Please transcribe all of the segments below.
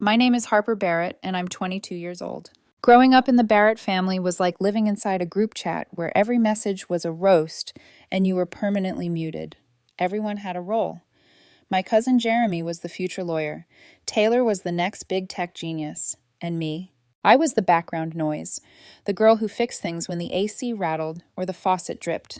My name is Harper Barrett, and I'm 22 years old. Growing up in the Barrett family was like living inside a group chat where every message was a roast and you were permanently muted. Everyone had a role. My cousin Jeremy was the future lawyer. Taylor was the next big tech genius. And me? I was the background noise, the girl who fixed things when the AC rattled or the faucet dripped.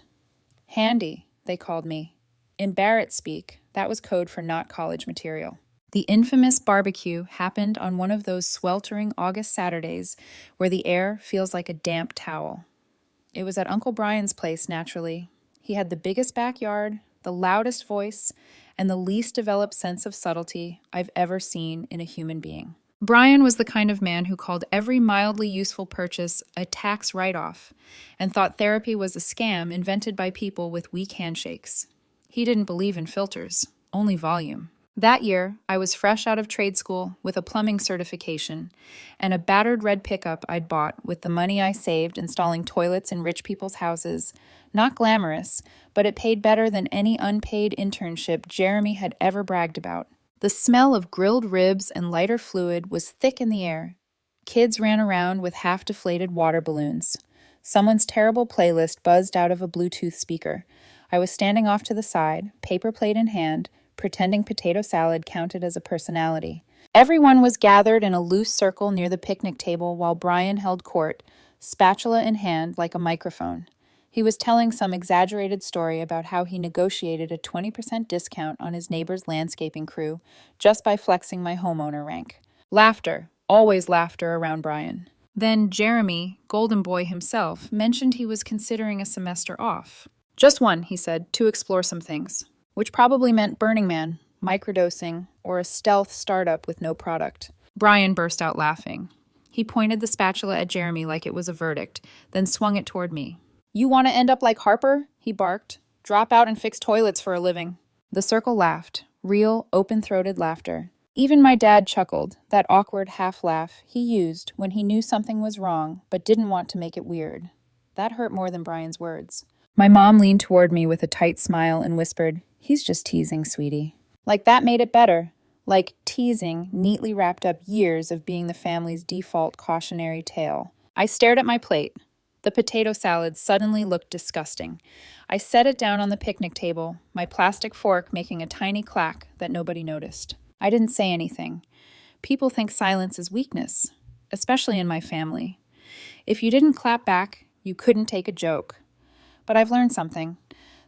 Handy, they called me. In Barrett speak, that was code for not college material. The infamous barbecue happened on one of those sweltering August Saturdays where the air feels like a damp towel. It was at Uncle Brian's place, naturally. He had the biggest backyard, the loudest voice, and the least developed sense of subtlety I've ever seen in a human being. Brian was the kind of man who called every mildly useful purchase a tax write-off and thought therapy was a scam invented by people with weak handshakes. He didn't believe in filters, only volume. That year, I was fresh out of trade school with a plumbing certification and a battered red pickup I'd bought with the money I saved installing toilets in rich people's houses. Not glamorous, but it paid better than any unpaid internship Jeremy had ever bragged about. The smell of grilled ribs and lighter fluid was thick in the air. Kids ran around with half-deflated water balloons. Someone's terrible playlist buzzed out of a Bluetooth speaker. I was standing off to the side, paper plate in hand, pretending potato salad counted as a personality. Everyone was gathered in a loose circle near the picnic table while Brian held court, spatula in hand like a microphone. He was telling some exaggerated story about how he negotiated a 20% discount on his neighbor's landscaping crew just by flexing my homeowner rank. Laughter, always laughter around Brian. Then Jeremy, Golden Boy himself, mentioned he was considering a semester off. Just one, he said, to explore some things. Which probably meant Burning Man, microdosing, or a stealth startup with no product. Brian burst out laughing. He pointed the spatula at Jeremy like it was a verdict, then swung it toward me. "You want to end up like Harper?" he barked. "Drop out and fix toilets for a living." The circle laughed, real, open-throated laughter. Even my dad chuckled, that awkward half-laugh he used when he knew something was wrong but didn't want to make it weird. That hurt more than Brian's words. My mom leaned toward me with a tight smile and whispered, "He's just teasing, sweetie." Like that made it better. Like teasing neatly wrapped up years of being the family's default cautionary tale. I stared at my plate. The potato salad suddenly looked disgusting. I set it down on the picnic table, my plastic fork making a tiny clack that nobody noticed. I didn't say anything. People think silence is weakness, especially in my family. If you didn't clap back, you couldn't take a joke. But I've learned something.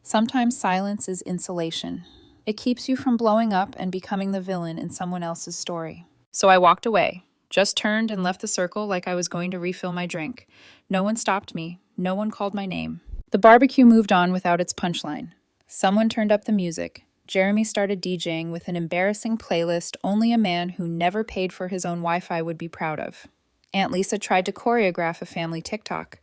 Sometimes silence is insulation. It keeps you from blowing up and becoming the villain in someone else's story. So I walked away, just turned and left the circle like I was going to refill my drink. No one stopped me. No one called my name. The barbecue moved on without its punchline. Someone turned up the music. Jeremy started DJing with an embarrassing playlist only a man who never paid for his own Wi-Fi would be proud of. Aunt Lisa tried to choreograph a family TikTok.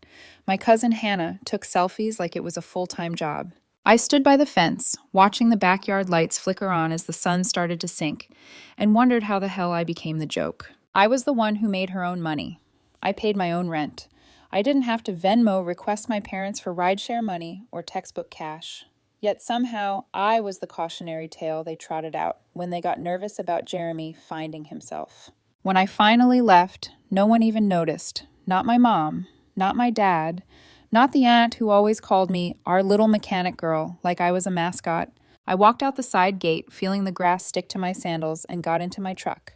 My cousin Hannah took selfies like it was a full-time job. I stood by the fence, watching the backyard lights flicker on as the sun started to sink, and wondered how the hell I became the joke. I was the one who made her own money. I paid my own rent. I didn't have to Venmo request my parents for rideshare money or textbook cash. Yet somehow, I was the cautionary tale they trotted out when they got nervous about Jeremy finding himself. When I finally left, no one even noticed. Not my mom, not my dad, not the aunt who always called me our little mechanic girl like I was a mascot. I walked out the side gate, feeling the grass stick to my sandals, and got into my truck.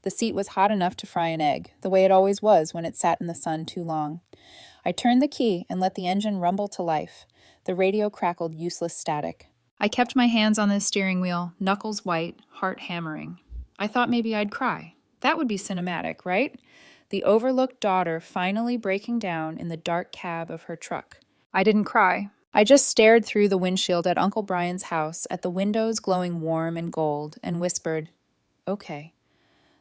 The seat was hot enough to fry an egg, the way it always was when it sat in the sun too long. I turned the key and let the engine rumble to life. The radio crackled useless static. I kept my hands on the steering wheel, knuckles white, heart hammering. I thought maybe I'd cry. That would be cinematic, right? The overlooked daughter finally breaking down in the dark cab of her truck. I didn't cry. I just stared through the windshield at Uncle Brian's house, at the windows glowing warm and gold, and whispered, "Okay,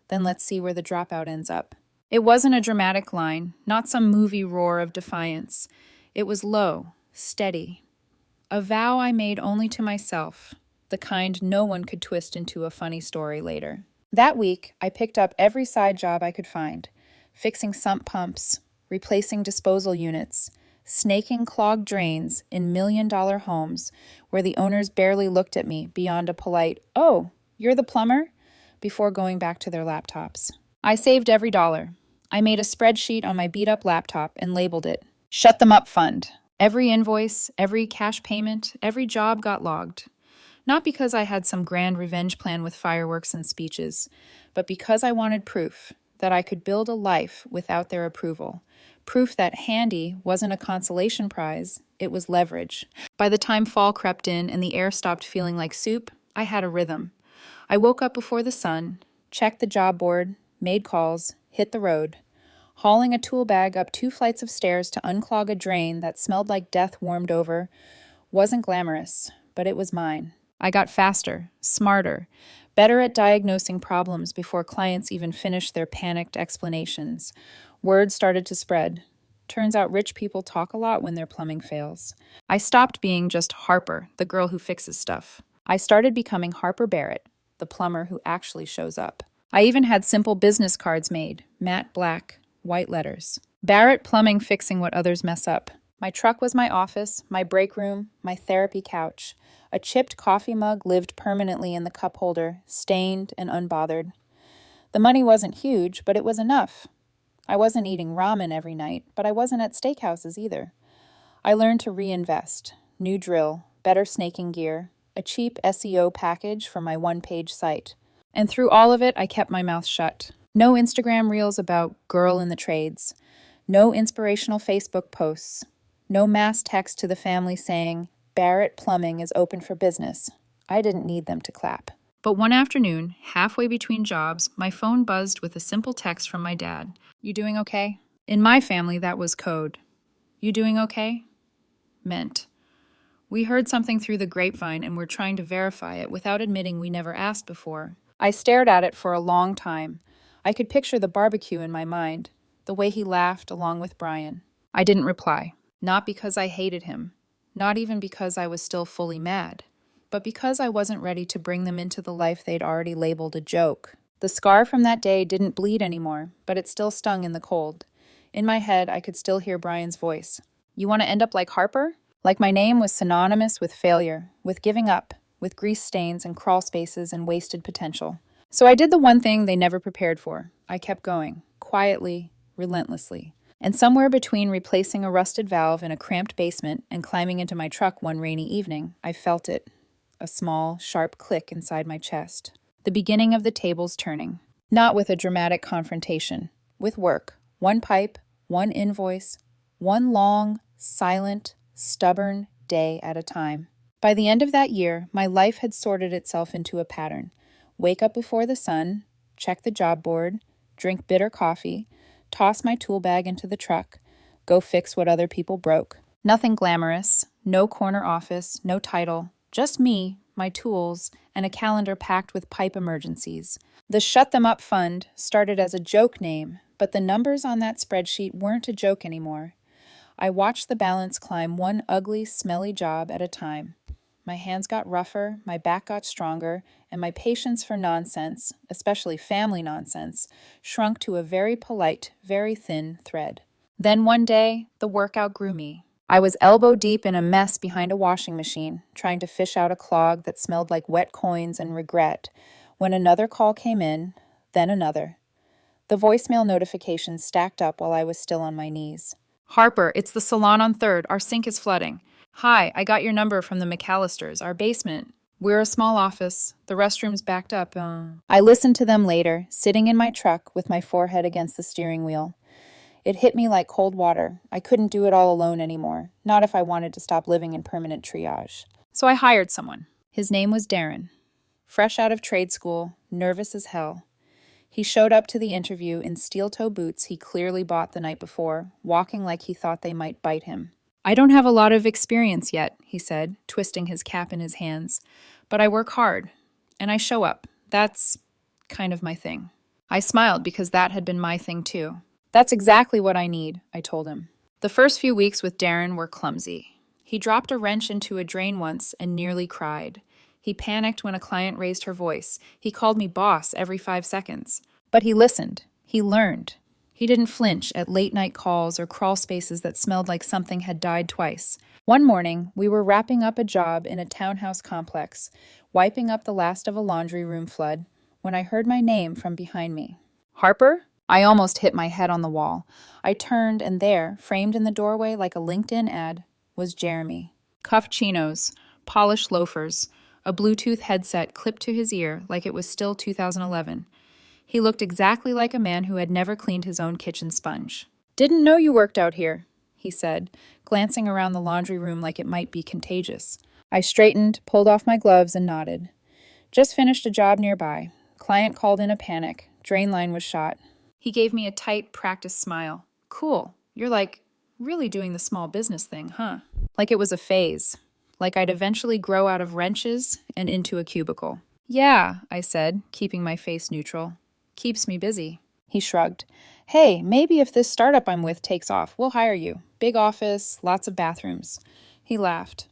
then let's see where the dropout ends up." It wasn't a dramatic line, not some movie roar of defiance. It was low, steady. A vow I made only to myself, the kind no one could twist into a funny story later. That week, I picked up every side job I could find, fixing sump pumps, replacing disposal units, snaking clogged drains in million-dollar homes where the owners barely looked at me beyond a polite, "Oh, you're the plumber?" before going back to their laptops. I saved every dollar. I made a spreadsheet on my beat-up laptop and labeled it Shut Them Up Fund. Every invoice, every cash payment, every job got logged. Not because I had some grand revenge plan with fireworks and speeches, but because I wanted proof that I could build a life without their approval. Proof that handy wasn't a consolation prize, it was leverage. By the time fall crept in and the air stopped feeling like soup, I had a rhythm. I woke up before the sun, checked the job board, made calls, hit the road. Hauling a tool bag up 2 flights of stairs to unclog a drain that smelled like death warmed over wasn't glamorous, but it was mine. I got faster, smarter, better at diagnosing problems before clients even finished their panicked explanations. Word started to spread. Turns out rich people talk a lot when their plumbing fails. I stopped being just Harper, the girl who fixes stuff. I started becoming Harper Barrett, the plumber who actually shows up. I even had simple business cards made, matte black, white letters. Barrett Plumbing, fixing what others mess up. My truck was my office, my break room, my therapy couch. A chipped coffee mug lived permanently in the cup holder, stained and unbothered. The money wasn't huge, but it was enough. I wasn't eating ramen every night, but I wasn't at steakhouses either. I learned to reinvest. New drill, better snaking gear, a cheap SEO package for my one-page site. And through all of it, I kept my mouth shut. No Instagram reels about girl in the trades. No inspirational Facebook posts. No mass text to the family saying, Barrett Plumbing is open for business. I didn't need them to clap. But one afternoon, halfway between jobs, my phone buzzed with a simple text from my dad. You doing okay? In my family, that was code. You doing okay? Meant. We heard something through the grapevine and we're trying to verify it without admitting we never asked before. I stared at it for a long time. I could picture the barbecue in my mind, the way he laughed along with Brian. I didn't reply, not because I hated him, not even because I was still fully mad, but because I wasn't ready to bring them into the life they'd already labeled a joke. The scar from that day didn't bleed anymore, but it still stung in the cold. In my head, I could still hear Brian's voice. You want to end up like Harper? Like my name was synonymous with failure, with giving up, with grease stains and crawl spaces and wasted potential. So I did the one thing they never prepared for. I kept going, quietly, relentlessly. And somewhere between replacing a rusted valve in a cramped basement and climbing into my truck one rainy evening, I felt it. A small, sharp click inside my chest. The beginning of the tables turning. Not with a dramatic confrontation. With work. One pipe, one invoice, one long, silent, stubborn day at a time. By the end of that year, my life had sorted itself into a pattern. Wake up before the sun, check the job board, drink bitter coffee, toss my tool bag into the truck, go fix what other people broke. Nothing glamorous, no corner office, no title, just me, my tools, and a calendar packed with pipe emergencies. The Shut Them Up Fund started as a joke name, but the numbers on that spreadsheet weren't a joke anymore. I watched the balance climb one ugly, smelly job at a time. My hands got rougher, my back got stronger, and my patience for nonsense, especially family nonsense, shrunk to a very polite, very thin thread. Then one day, the work outgrew me. I was elbow deep in a mess behind a washing machine, trying to fish out a clog that smelled like wet coins and regret, when another call came in, then another. The voicemail notifications stacked up while I was still on my knees. Harper, it's the salon on 3rd. Our sink is flooding. Hi, I got your number from the McAllisters, our basement. We're a small office. The restroom's backed up. I listened to them later, sitting in my truck with my forehead against the steering wheel. It hit me like cold water. I couldn't do it all alone anymore, not if I wanted to stop living in permanent triage. So I hired someone. His name was Darren. Fresh out of trade school, nervous as hell. He showed up to the interview in steel-toe boots he clearly bought the night before, walking like he thought they might bite him. I don't have a lot of experience yet, he said, twisting his cap in his hands, but I work hard, and I show up. That's kind of my thing. I smiled because that had been my thing too. That's exactly what I need, I told him. The first few weeks with Darren were clumsy. He dropped a wrench into a drain once and nearly cried. He panicked when a client raised her voice. He called me boss every 5 seconds. But he listened. He learned. He didn't flinch at late-night calls or crawl spaces that smelled like something had died twice. One morning, we were wrapping up a job in a townhouse complex, wiping up the last of a laundry room flood, when I heard my name from behind me. Harper? I almost hit my head on the wall. I turned, and there, framed in the doorway like a LinkedIn ad, was Jeremy. Cuffed chinos, polished loafers, a Bluetooth headset clipped to his ear like it was still 2011. He looked exactly like a man who had never cleaned his own kitchen sponge. "Didn't know you worked out here," he said, glancing around the laundry room like it might be contagious. I straightened, pulled off my gloves, and nodded. "Just finished a job nearby. Client called in a panic. Drain line was shot." He gave me a tight, practiced smile. "Cool. You're really doing the small business thing, huh?" Like it was a phase. Like I'd eventually grow out of wrenches and into a cubicle. "Yeah," I said, keeping my face neutral. "Keeps me busy." He shrugged. "Hey, maybe if this startup I'm with takes off, we'll hire you. Big office, lots of bathrooms." He laughed.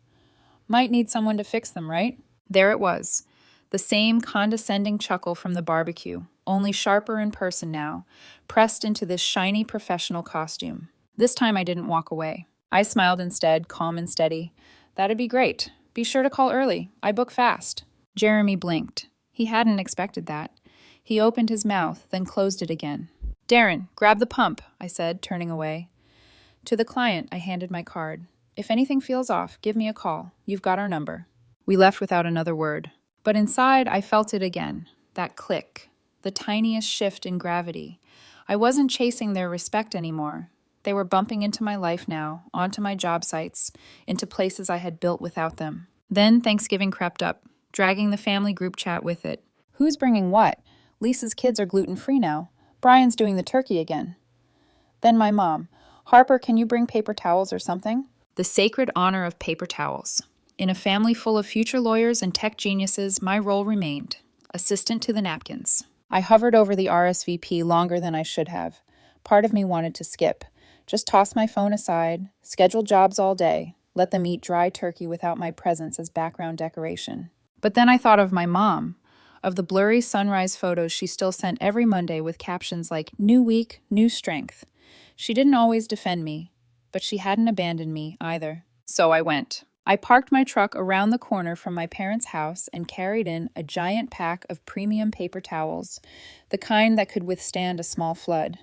"Might need someone to fix them, right?" There it was. The same condescending chuckle from the barbecue, only sharper in person now, pressed into this shiny professional costume. This time I didn't walk away. I smiled instead, calm and steady. "That'd be great. Be sure to call early. I book fast." Jeremy blinked. He hadn't expected that. He opened his mouth, then closed it again. "Darren, grab the pump," I said, turning away. To the client, I handed my card. "If anything feels off, give me a call. You've got our number." We left without another word. But inside, I felt it again. That click. The tiniest shift in gravity. I wasn't chasing their respect anymore. They were bumping into my life now, onto my job sites, into places I had built without them. Then Thanksgiving crept up, dragging the family group chat with it. Who's bringing what? Lisa's kids are gluten-free now. Brian's doing the turkey again. Then my mom. "Harper, can you bring paper towels or something?" The sacred honor of paper towels. In a family full of future lawyers and tech geniuses, my role remained assistant to the napkins. I hovered over the RSVP longer than I should have. Part of me wanted to skip. Just toss my phone aside, schedule jobs all day, let them eat dry turkey without my presence as background decoration. But then I thought of my mom, of the blurry sunrise photos she still sent every Monday with captions like, "New week, new strength." She didn't always defend me, but she hadn't abandoned me either. So I went. I parked my truck around the corner from my parents' house and carried in a giant pack of premium paper towels, the kind that could withstand a small flood.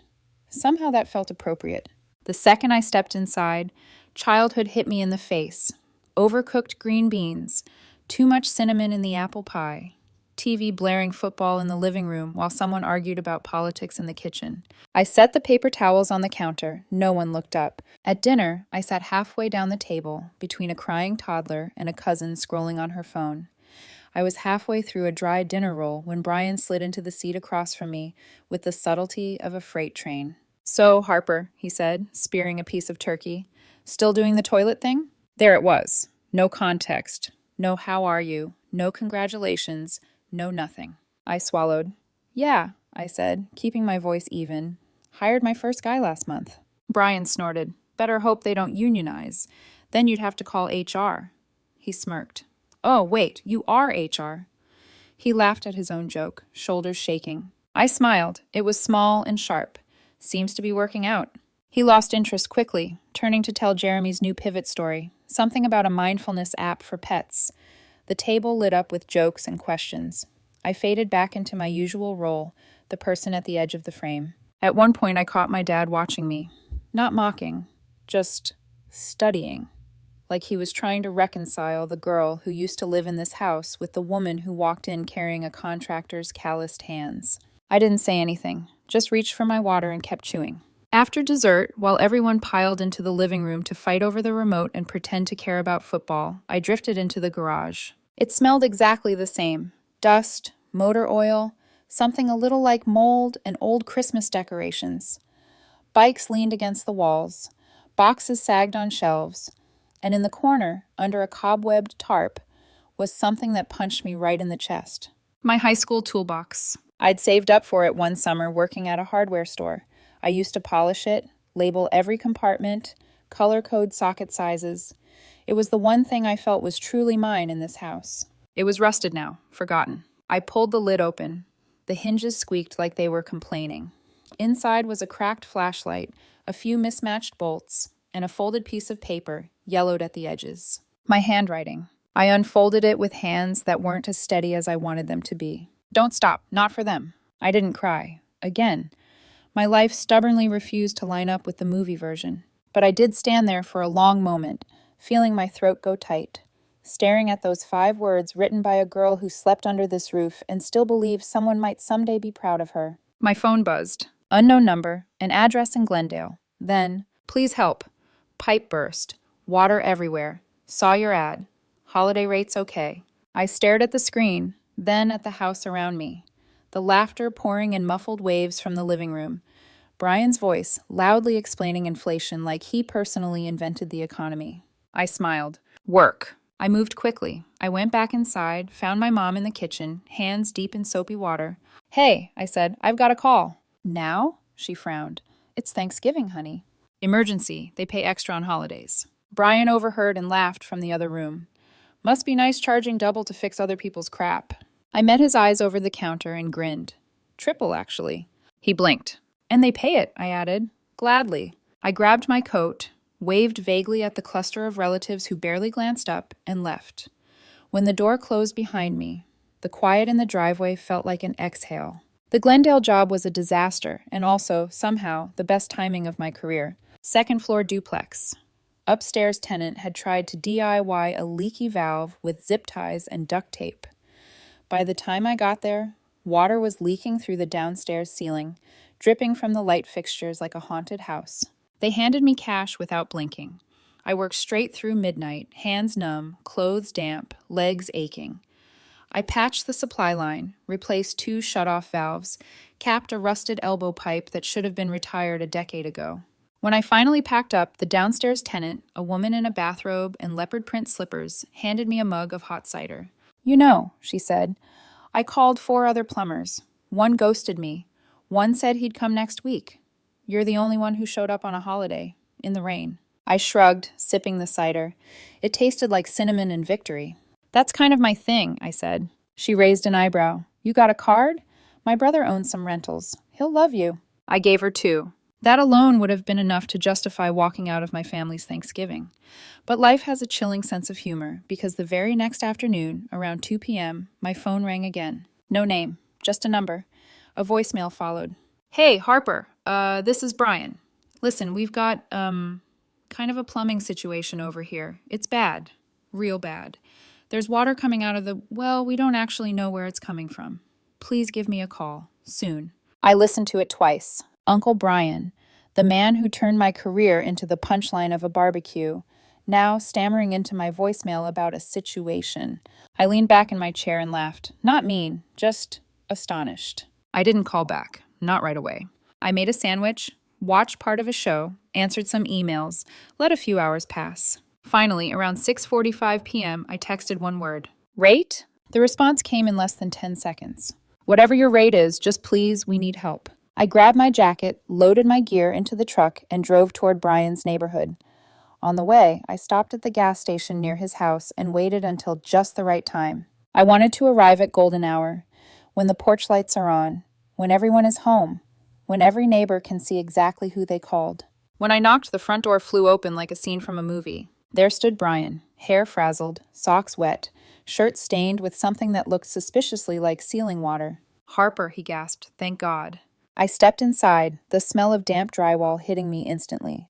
Somehow that felt appropriate. The second I stepped inside, childhood hit me in the face. Overcooked green beans, too much cinnamon in the apple pie, TV blaring football in the living room while someone argued about politics in the kitchen. I set the paper towels on the counter. No one looked up. At dinner, I sat halfway down the table between a crying toddler and a cousin scrolling on her phone. I was halfway through a dry dinner roll when Brian slid into the seat across from me with the subtlety of a freight train. "So, Harper," he said, spearing a piece of turkey, "still doing the toilet thing?" There it was. No context. No "how are you?" No congratulations. No nothing. I swallowed. "Yeah," I said, keeping my voice even. "Hired my first guy last month." Brian snorted. "Better hope they don't unionize. Then you'd have to call HR." He smirked. "Oh, wait, you are HR." He laughed at his own joke, shoulders shaking. I smiled. It was small and sharp. Seems to be working out. He lost interest quickly, turning to tell Jeremy's new pivot story, something about a mindfulness app for pets. The table lit up with jokes and questions. I faded back into my usual role, the person at the edge of the frame. At one point, I caught my dad watching me. Not mocking, just studying. Like he was trying to reconcile the girl who used to live in this house with the woman who walked in carrying a contractor's calloused hands. I didn't say anything, just reached for my water and kept chewing. After dessert, while everyone piled into the living room to fight over the remote and pretend to care about football, I drifted into the garage. It smelled exactly the same. Dust, motor oil, something a little like mold and old Christmas decorations. Bikes leaned against the walls. Boxes sagged on shelves. And in the corner, under a cobwebbed tarp, was something that punched me right in the chest. My high school toolbox. I'd saved up for it one summer working at a hardware store. I used to polish it, label every compartment, color code socket sizes. It was the one thing I felt was truly mine in this house. It was rusted now, forgotten. I pulled the lid open. The hinges squeaked like they were complaining. Inside was a cracked flashlight, a few mismatched bolts, and a folded piece of paper, yellowed at the edges. My handwriting. I unfolded it with hands that weren't as steady as I wanted them to be. Don't stop, not for them. I didn't cry. Again. My life stubbornly refused to line up with the movie version. But I did stand there for a long moment, feeling my throat go tight, staring at those 5 words written by a girl who slept under this roof and still believed someone might someday be proud of her. My phone buzzed. Unknown number, an address in Glendale. Then, please help. Pipe burst. Water everywhere. Saw your ad. Holiday rates okay. I stared at the screen, then at the house around me. The laughter pouring in muffled waves from the living room. Brian's voice, loudly explaining inflation like he personally invented the economy. I smiled. Work. I moved quickly. I went back inside, found my mom in the kitchen, hands deep in soapy water. Hey, I said, I've got a call. Now? She frowned. It's Thanksgiving, honey. Emergency. They pay extra on holidays. Brian overheard and laughed from the other room. Must be nice charging double to fix other people's crap. I met his eyes over the counter and grinned. Triple, actually. He blinked. And they pay it, I added. Gladly. I grabbed my coat, waved vaguely at the cluster of relatives who barely glanced up, and left. When the door closed behind me, the quiet in the driveway felt like an exhale. The Glendale job was a disaster, and also, somehow, the best timing of my career. Second-floor duplex. Upstairs tenant had tried to DIY a leaky valve with zip ties and duct tape. By the time I got there, water was leaking through the downstairs ceiling, dripping from the light fixtures like a haunted house. They handed me cash without blinking. I worked straight through midnight, hands numb, clothes damp, legs aching. I patched the supply line, replaced 2 shut-off valves, capped a rusted elbow pipe that should have been retired a decade ago. When I finally packed up, the downstairs tenant, a woman in a bathrobe and leopard print slippers, handed me a mug of hot cider. You know, she said, I called 4 other plumbers. One ghosted me. One said he'd come next week. You're the only one who showed up on a holiday, in the rain. I shrugged, sipping the cider. It tasted like cinnamon and victory. That's kind of my thing, I said. She raised an eyebrow. You got a card? My brother owns some rentals. He'll love you. I gave her 2. That alone would have been enough to justify walking out of my family's Thanksgiving. But life has a chilling sense of humor, because the very next afternoon, around 2 p.m., my phone rang again. No name, just a number. A voicemail followed. Hey, Harper, this is Brian. Listen, we've got, kind of a plumbing situation over here. It's bad. Real bad. There's water coming out of we don't actually know where it's coming from. Please give me a call. Soon. I listened to it twice. Uncle Brian, the man who turned my career into the punchline of a barbecue, now stammering into my voicemail about a situation. I leaned back in my chair and laughed. Not mean, just astonished. I didn't call back. Not right away. I made a sandwich, watched part of a show, answered some emails, let a few hours pass. Finally, around 6:45 p.m., I texted one word. Rate? The response came in less than 10 seconds. Whatever your rate is, just please, we need help. I grabbed my jacket, loaded my gear into the truck, and drove toward Brian's neighborhood. On the way, I stopped at the gas station near his house and waited until just the right time. I wanted to arrive at golden hour, when the porch lights are on, when everyone is home, when every neighbor can see exactly who they called. When I knocked, the front door flew open like a scene from a movie. There stood Brian, hair frazzled, socks wet, shirt stained with something that looked suspiciously like sealing water. Harper, he gasped, thank God. I stepped inside, the smell of damp drywall hitting me instantly.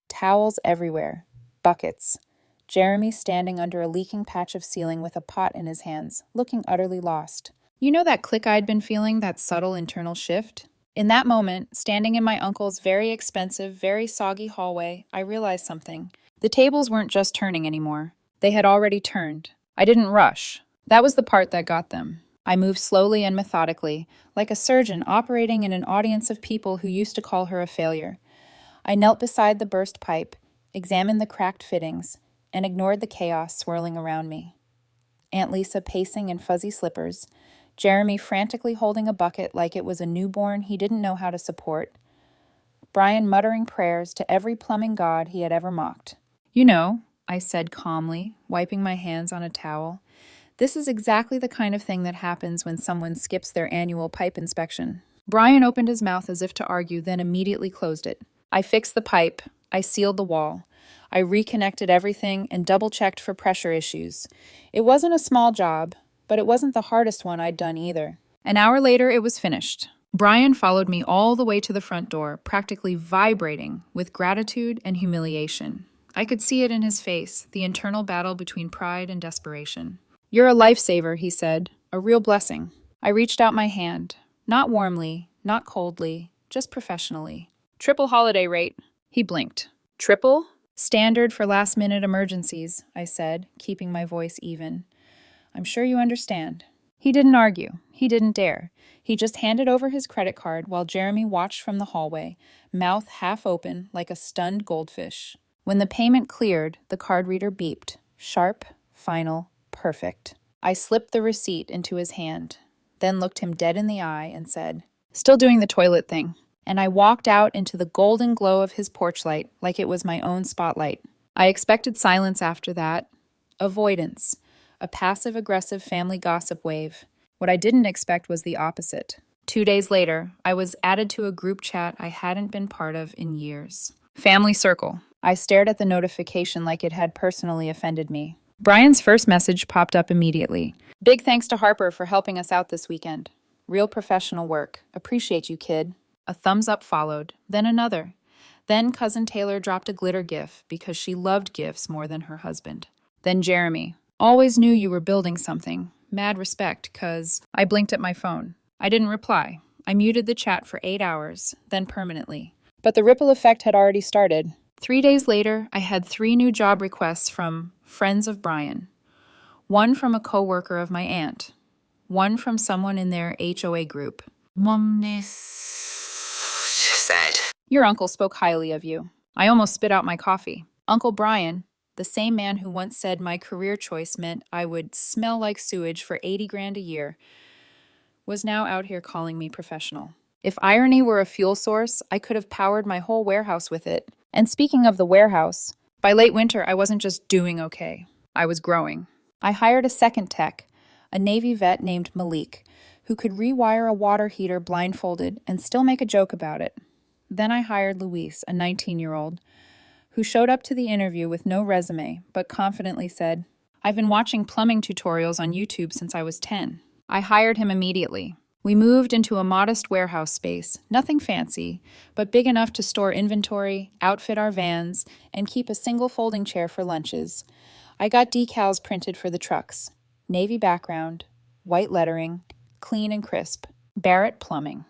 Towels everywhere. Buckets. Jeremy standing under a leaking patch of ceiling with a pot in his hands, looking utterly lost. You know that click I'd been feeling, that subtle internal shift? In that moment, standing in my uncle's very expensive, very soggy hallway, I realized something. The tables weren't just turning anymore. They had already turned. I didn't rush. That was the part that got them. I moved slowly and methodically, like a surgeon operating in an audience of people who used to call her a failure. I knelt beside the burst pipe, examined the cracked fittings, and ignored the chaos swirling around me. Aunt Lisa pacing in fuzzy slippers, Jeremy frantically holding a bucket like it was a newborn he didn't know how to support, Brian muttering prayers to every plumbing god he had ever mocked. You know, I said calmly, wiping my hands on a towel, this is exactly the kind of thing that happens when someone skips their annual pipe inspection. Brian opened his mouth as if to argue, then immediately closed it. I fixed the pipe. I sealed the wall. I reconnected everything and double-checked for pressure issues. It wasn't a small job, but it wasn't the hardest one I'd done either. An hour later, it was finished. Brian followed me all the way to the front door, practically vibrating with gratitude and humiliation. I could see it in his face, the internal battle between pride and desperation. "You're a lifesaver," he said. "A real blessing." I reached out my hand. Not warmly, not coldly, just professionally. "Triple holiday rate." He blinked. "Triple?" "Standard for last-minute emergencies," I said, keeping my voice even. "I'm sure you understand." He didn't argue. He didn't dare. He just handed over his credit card while Jeremy watched from the hallway, mouth half open like a stunned goldfish. When the payment cleared, the card reader beeped. Sharp, final, perfect. I slipped the receipt into his hand, then looked him dead in the eye and said, "Still doing the toilet thing." And I walked out into the golden glow of his porch light like it was my own spotlight. I expected silence after that. Avoidance. A passive-aggressive family gossip wave. What I didn't expect was the opposite. 2 days later, I was added to a group chat I hadn't been part of in years. Family circle. I stared at the notification like it had personally offended me. Brian's first message popped up immediately. "Big thanks to Harper for helping us out this weekend. Real professional work. Appreciate you, kid." A thumbs up followed, then another. Then Cousin Taylor dropped a glitter gif because she loved gifs more than her husband. Then Jeremy. "Always knew you were building something. Mad respect, cuz..." I blinked at my phone. I didn't reply. I muted the chat for 8 hours, then permanently. But the ripple effect had already started. 3 days later, I had 3 new job requests from friends of Brian. One from a coworker of my aunt. One from someone in their HOA group. Mom said, "Your uncle spoke highly of you." I almost spit out my coffee. Uncle Brian, the same man who once said my career choice meant I would smell like sewage for 80 grand a year, was now out here calling me professional. If irony were a fuel source, I could have powered my whole warehouse with it. And speaking of the warehouse, by late winter, I wasn't just doing okay. I was growing. I hired a second tech, a Navy vet named Malik, who could rewire a water heater blindfolded and still make a joke about it. Then I hired Luis, a 19-year-old, who showed up to the interview with no resume, but confidently said, "I've been watching plumbing tutorials on YouTube since I was 10. I hired him immediately. We moved into a modest warehouse space, nothing fancy, but big enough to store inventory, outfit our vans, and keep a single folding chair for lunches. I got decals printed for the trucks. Navy background, white lettering, clean and crisp. Barrett Plumbing.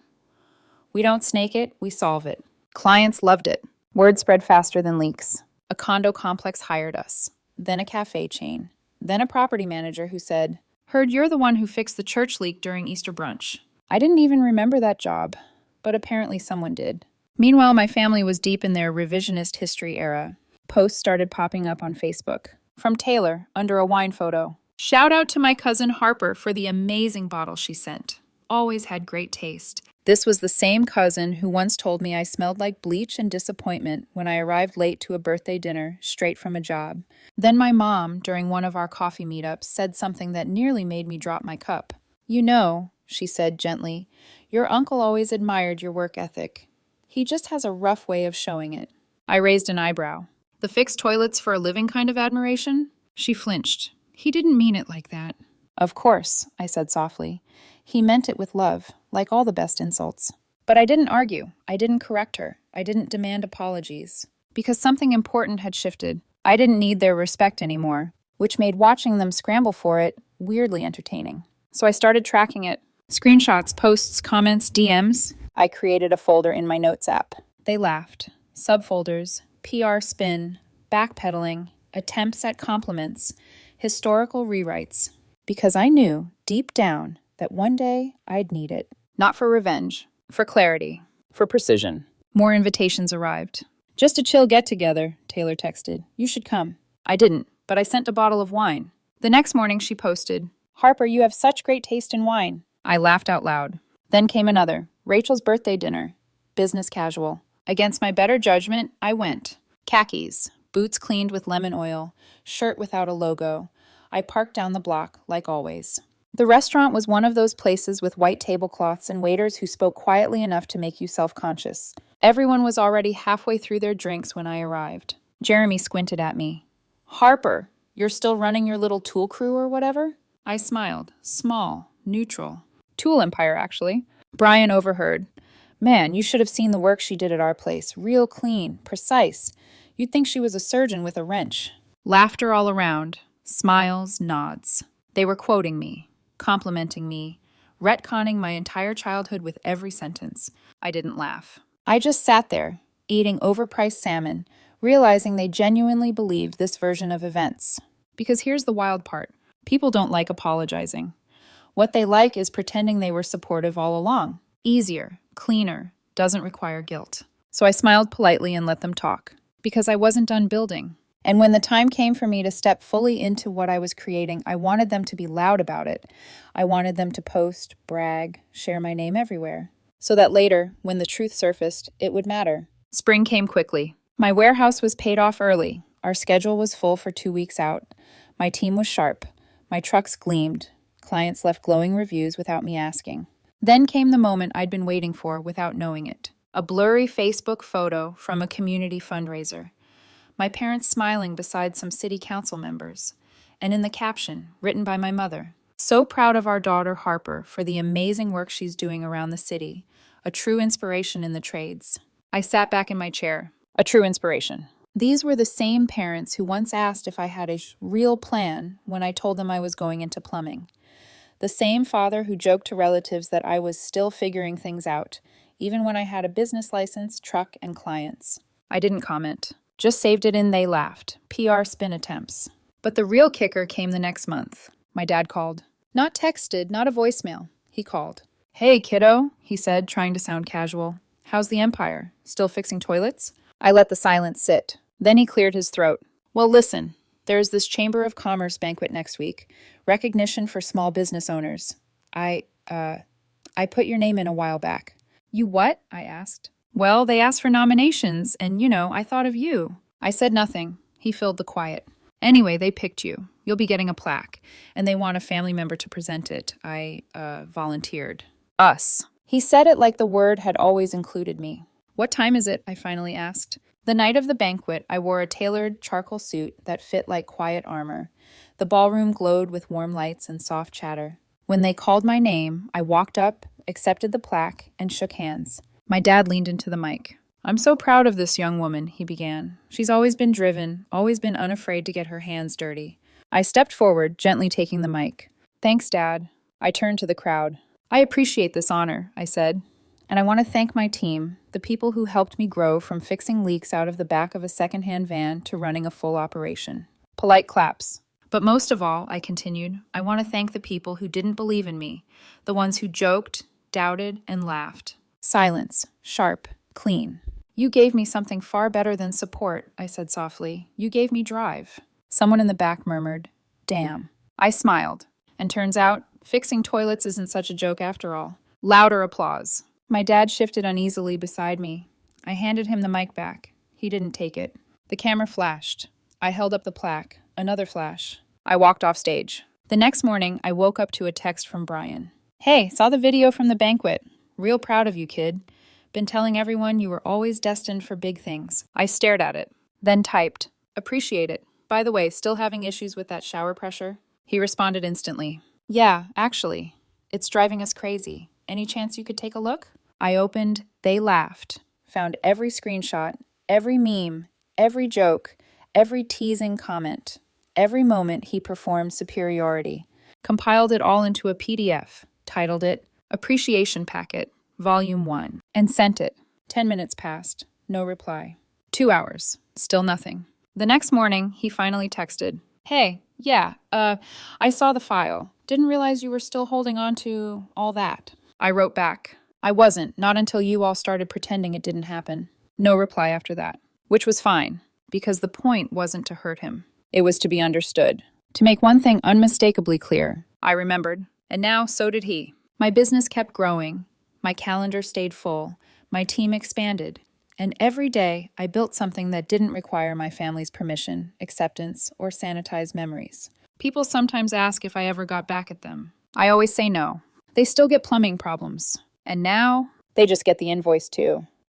We don't snake it, we solve it. Clients loved it. Word spread faster than leaks. A condo complex hired us, then a cafe chain, then a property manager who said, "Heard you're the one who fixed the church leak during Easter brunch." I didn't even remember that job, but apparently someone did. Meanwhile, my family was deep in their revisionist history era. Posts started popping up on Facebook. From Taylor, under a wine photo. "Shout out to my cousin Harper for the amazing bottle she sent. Always had great taste." This was the same cousin who once told me I smelled like bleach and disappointment when I arrived late to a birthday dinner straight from a job. Then my mom, during one of our coffee meetups, said something that nearly made me drop my cup. "You know," she said gently, "your uncle always admired your work ethic. He just has a rough way of showing it." I raised an eyebrow. "The fixed toilets for a living kind of admiration?" She flinched. "He didn't mean it like that." "Of course," I said softly. "He meant it with love, like all the best insults." But I didn't argue. I didn't correct her. I didn't demand apologies. Because something important had shifted. I didn't need their respect anymore, which made watching them scramble for it weirdly entertaining. So I started tracking it. Screenshots, posts, comments, DMs. I created a folder in my notes app. They laughed. Subfolders, PR spin, backpedaling, attempts at compliments, historical rewrites. Because I knew, deep down, that one day I'd need it. Not for revenge, for clarity, for precision. More invitations arrived. "Just a chill get-together," Taylor texted. "You should come." I didn't, but I sent a bottle of wine. The next morning she posted, "Harper, you have such great taste in wine." I laughed out loud. Then came another, Rachel's birthday dinner. Business casual. Against my better judgment, I went. Khakis, boots cleaned with lemon oil, shirt without a logo. I parked down the block, like always. The restaurant was one of those places with white tablecloths and waiters who spoke quietly enough to make you self-conscious. Everyone was already halfway through their drinks when I arrived. Jeremy squinted at me. "Harper, you're still running your little tool crew or whatever?" I smiled, small, neutral. Tool Empire, actually. Brian overheard. Man, you should have seen the work she did at our place. Real clean, precise. You'd think she was a surgeon with a wrench. Laughter all around. Smiles, nods. They were quoting me, complimenting me, retconning my entire childhood with every sentence. I didn't laugh. I just sat there, eating overpriced salmon, realizing they genuinely believed this version of events. Because here's the wild part. People don't like apologizing. What they like is pretending they were supportive all along. Easier, cleaner, doesn't require guilt. So I smiled politely and let them talk, because I wasn't done building. And when the time came for me to step fully into what I was creating, I wanted them to be loud about it. I wanted them to post, brag, share my name everywhere, so that later, when the truth surfaced, it would matter. Spring came quickly. My warehouse was paid off early. Our schedule was full for 2 weeks out. My team was sharp. My trucks gleamed. Clients left glowing reviews without me asking. Then came the moment I'd been waiting for without knowing it. A blurry Facebook photo from a community fundraiser. My parents smiling beside some city council members. And in the caption, written by my mother, "So proud of our daughter Harper for the amazing work she's doing around the city. A true inspiration in the trades." I sat back in my chair. A true inspiration. These were the same parents who once asked if I had a real plan when I told them I was going into plumbing. The same father who joked to relatives that I was still figuring things out, even when I had a business license, truck, and clients. I didn't comment. Just saved it in They Laughed. PR spin attempts. But the real kicker came the next month. My dad called. Not texted, not a voicemail. He called. "Hey, kiddo," he said, trying to sound casual. "How's the Empire? Still fixing toilets?" I let the silence sit. Then he cleared his throat. "Well, listen, there is this Chamber of Commerce banquet next week. Recognition for small business owners. I put your name in a while back." "You what?" I asked. "Well, they asked for nominations, and, I thought of you." I said nothing. He filled the quiet. "Anyway, they picked you. You'll be getting a plaque, and they want a family member to present it. I volunteered." Us. He said it like the word had always included me. "What time is it?" I finally asked. The night of the banquet, I wore a tailored charcoal suit that fit like quiet armor. The ballroom glowed with warm lights and soft chatter. When they called my name, I walked up, accepted the plaque, and shook hands. My dad leaned into the mic. "I'm so proud of this young woman," he began. "She's always been driven, always been unafraid to get her hands dirty." I stepped forward, gently taking the mic. "Thanks, Dad." I turned to the crowd. "I appreciate this honor," I said. "And I want to thank my team, the people who helped me grow from fixing leaks out of the back of a secondhand van to running a full operation." Polite claps. "But most of all," I continued, "I want to thank the people who didn't believe in me, the ones who joked, doubted, and laughed." Silence. Sharp. Clean. "You gave me something far better than support," I said softly. "You gave me drive." Someone in the back murmured, "Damn." I smiled. And turns out, fixing toilets isn't such a joke after all. Louder applause. My dad shifted uneasily beside me. I handed him the mic back. He didn't take it. The camera flashed. I held up the plaque. Another flash. I walked off stage. The next morning, I woke up to a text from Brian. "Hey, saw the video from the banquet. Real proud of you, kid. Been telling everyone you were always destined for big things." I stared at it, then typed, "Appreciate it. By the way, still having issues with that shower pressure?" He responded instantly. "Yeah, actually. It's driving us crazy. Any chance you could take a look?" I opened They Laughed, found every screenshot, every meme, every joke, every teasing comment, every moment he performed superiority, compiled it all into a PDF, titled it Appreciation Packet, Volume 1, and sent it. 10 minutes passed. No reply. 2 hours. Still nothing. The next morning, he finally texted, "Hey, yeah, I saw the file. Didn't realize you were still holding on to all that." I wrote back, "I wasn't, not until you all started pretending it didn't happen." No reply after that, which was fine, because the point wasn't to hurt him. It was to be understood. To make one thing unmistakably clear, I remembered, and now so did he. My business kept growing. My calendar stayed full. My team expanded. And every day, I built something that didn't require my family's permission, acceptance, or sanitized memories. People sometimes ask if I ever got back at them. I always say no. They still get plumbing problems. And now, they just get the invoice too.